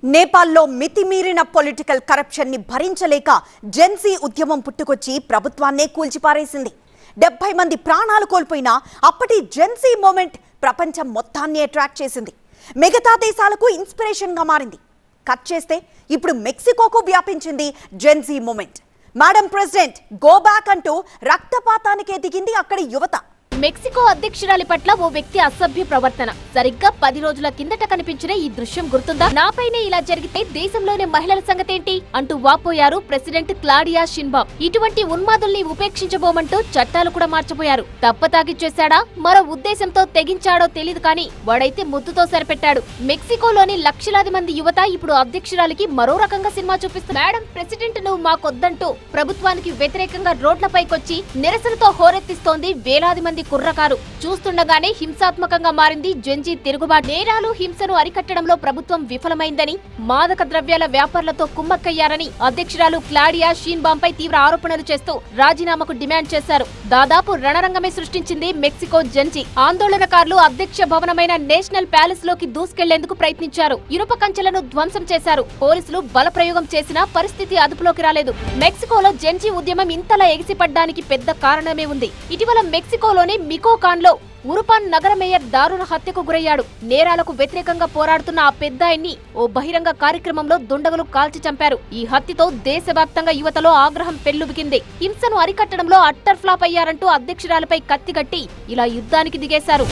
నేపాల్లో మితిమీరిన political corruption ని భరించలేక జెన్సీ ఉద్యమం పుట్టుకొచ్చి ప్రభుత్వాన్నే కూల్చిపారేసింది. 70 మంది ప్రాణాలు కోల్పోయినా అప్పటి జెన్సీ మూమెంట్ ప్రపంచం మొత్తాన్ని అట్రాక్ట్ చేసింది. మిగతా దేశాలకు ఇన్స్పిరేషన్ గా మారింది. కట్ చేస్తే ఇప్పుడు మెక్సికోకు వ్యాపించింది gen Z moment. Madam president go back అంటూ రక్తపాతానికే దిగింది అక్కడి యువత. మెక్సికో అధ్యక్షురాలి పట్ల ఓ వ్యక్తి అసభ్య ప్రవర్తన. సరిగ్గా 10 రోజుల కిందట కనిపించిన ఈ దృశ్యం గుర్తుందా? నాపైనే ఇలా జరిగితే దేశంలోని మహిళల సంగతేంటి అంటూ వాపోయారు ప్రెసిడెంట్ క్లాడియా షిన్బామ్. ఇటువంటి ఉన్మాదుల్ని ఉపేక్షించబోమంటూ చట్టాలు కూడా మార్చబోయారు. తప్పతాగిచ్చేశాడా, మరో ఉద్దేశంతో తెగించాడో తెలీదు కానీ వాడైతే ముద్దుతో సరిపెట్టాడు. మెక్సికోలోని లక్షలాది మంది యువత ఇప్పుడు అధ్యక్షురాలికి మరో రకంగా సినిమా చూపిస్తుంది. మేడం ప్రెసిడెంట్ నువ్వు మాకొద్దంటూ ప్రభుత్వానికి వ్యతిరేకంగా రోడ్లపైకొచ్చి నిరసనతో హోరెత్తిస్తోంది వేలాది మంది కుర్రకారు. చూస్తుండగానే హింసాత్మకంగా మారింది జెన్జీ తిరుగుబాటు. నేరాలు, హింసను అరికట్టడంలో ప్రభుత్వం విఫలమైందని, మాదక ద్రవ్యాల వ్యాపారులతో కుమ్మక్కయ్యారని అధ్యక్షురాలు క్లాడియా షీన్బామ్ పై తీవ్ర ఆరోపణలు చేస్తూ రాజీనామాకు డిమాండ్ చేశారు. దాదాపు రణరంగమే సృష్టించింది మెక్సికో జెన్జీ. ఆందోళనకారులు అధ్యక్ష భవనమైన నేషనల్ ప్యాలెస్ లోకి దూసుకెళ్లేందుకు ప్రయత్నించారు. ఇనుప కంచెలను ధ్వంసం చేశారు. పోలీసులు బలప్రయోగం చేసినా పరిస్థితి అదుపులోకి రాలేదు. మెక్సికోలో జెన్జీ ఉద్యమం ఇంతలా ఎగిసిపడ్డానికి పెద్ద కారణమే ఉంది. ఇటీవల మెక్సికోలోని మికోకాన్ లో ఉరుపాన్ నగర మేయర్ దారుణ హత్యకు గురయ్యాడు. నేరాలకు వ్యతిరేకంగా పోరాడుతున్న ఆ పెద్దాయన్ని ఓ బహిరంగ కార్యక్రమంలో దుండగులు కాల్చి చంపారు. ఈ హత్యతో దేశవ్యాప్తంగా యువతలో ఆగ్రహం పెల్లుబికింది. హింసను అరికట్టడంలో అట్టర్ ఫ్లాప్ అయ్యారంటూ అధ్యక్షురాలపై కత్తిగట్టి ఇలా యుద్ధానికి దిగేశారు.